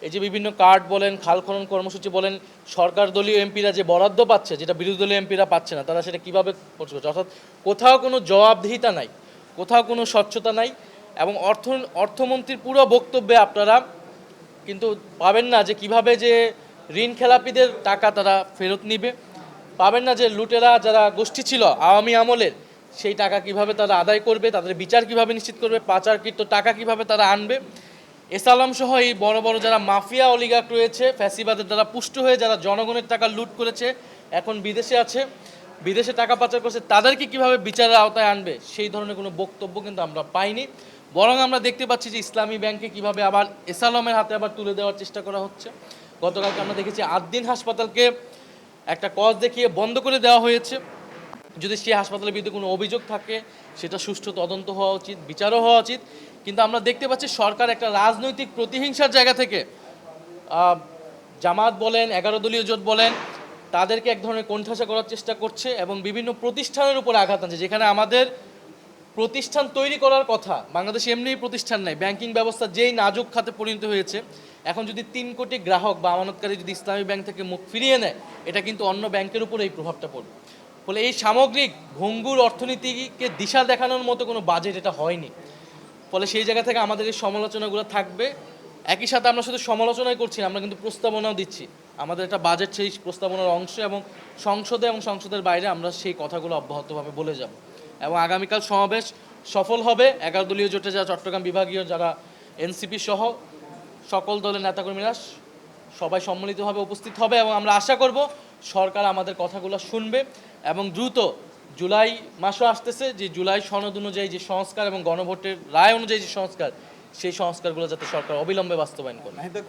এই যে বিভিন্ন কার্ড বলেন, খাল খনন কর্মসূচি বলেন, সরকার দলীয় এমপিরা যে বরাদ্দ পাচ্ছে, যেটা বিরোধী দলীয় এমপিরা পাচ্ছে না, তারা সেটা কীভাবে খরচ করছে? অর্থাৎ কোথাও কোনো জবাবদিহিতা নাই, কোথাও কোনো স্বচ্ছতা নাই। এবং অর্থমন্ত্রীর পুরো বক্তব্যে আপনারা কিন্তু পাবেন না যে কিভাবে যে ঋণ খেলাপিদের টাকা তারা ফেরত নিবে, পাবেন না যে লুটেরা যারা গোষ্ঠী ছিল আওয়ামী আমলের, সেই টাকা কিভাবে তারা আদায় করবে, তাদের বিচার কিভাবে নিশ্চিত করবে, পাচারকৃত টাকা কিভাবে তারা আনবে। এসালাম সহ এই বড় বড় যারা মাফিয়া অলিগার্ক রয়েছে, ফ্যাসিবাদের দ্বারা পুষ্ট হয়ে যারা জনগণের টাকা লুট করেছে, এখন বিদেশে আছে, বিদেশে টাকা পাচার করছে, তাদেরকে কিভাবে বিচারের আওতায় আনবে, সেই ধরনের কোনো বক্তব্য কিন্তু আমরা পাইনি। বরং আমরা দেখতে পাচ্ছি যে ইসলামী ব্যাংকে কিভাবে আবার এসালামের হাতে আবার তুলে দেওয়ার চেষ্টা করা হচ্ছে। গতকালকে আমরা দেখেছি আদ্দিন হাসপাতালকে একটা কজ দেখিয়ে বন্ধ করে দেওয়া হয়েছে। যদি সেই হাসপাতালের বিরুদ্ধে কোনো অভিযোগ থাকে, সেটা সুষ্ঠু তদন্ত হওয়া উচিত, বিচারও হওয়া উচিত। কিন্তু আমরা দেখতে পাচ্ছি সরকার একটা রাজনৈতিক প্রতিহিংসার জায়গা থেকে জামাত বলেন, 11 দলীয় জোট বলেন, তাদেরকে এক ধরনের কোণঠাসা করার চেষ্টা করছে এবং বিভিন্ন প্রতিষ্ঠানের উপর আঘাত আনছে। যেখানে আমাদের প্রতিষ্ঠান তৈরি করার কথা, বাংলাদেশে এমনিই প্রতিষ্ঠান নাই, ব্যাংকিং ব্যবস্থা যেই নাজুক খাতে পরিণত হয়েছে, এখন যদি 3 কোটি গ্রাহক বা আমানতকারী যদি ইসলামী ব্যাংক থেকে মুখ ফিরিয়ে নেয়, এটা কিন্তু অন্য ব্যাংকের উপরে এই প্রভাবটা পড়বে। ফলে এই সামগ্রিক ভঙ্গুর অর্থনীতিকে দিশা দেখানোর মতো কোনো বাজেট এটা হয়নি। ফলে সেই জায়গা থেকে আমাদের এই সমালোচনাগুলো থাকবে। একই সাথে আমরা শুধু সমালোচনাই করছি না, আমরা কিন্তু প্রস্তাবনাও দিচ্ছি। আমাদের একটা বাজেট সেই প্রস্তাবনার অংশ, এবং সংসদে এবং সংসদের বাইরে আমরা সেই কথাগুলো অব্যাহতভাবে বলে যাব। এবং আগামীকাল সমাবেশ সফল হবে। 11 দলীয় জোটে যারা চট্টগ্রাম বিভাগীয় যারা এনসিপি সহ সকল দলের নেতাকর্মীরা সবাই সম্মিলিতভাবে উপস্থিত হবে, এবং আমরা আশা করব সরকার আমাদের কথাগুলো শুনবে এবং দ্রুত জুলাই মাসও আসতেছে, যে জুলাই সনদ অনুযায়ী যে সংস্কার এবং গণভোটের রায় অনুযায়ী যে সংস্কার, সেই সংস্কারগুলো যাতে সরকার অবিলম্বে বাস্তবায়ন করে।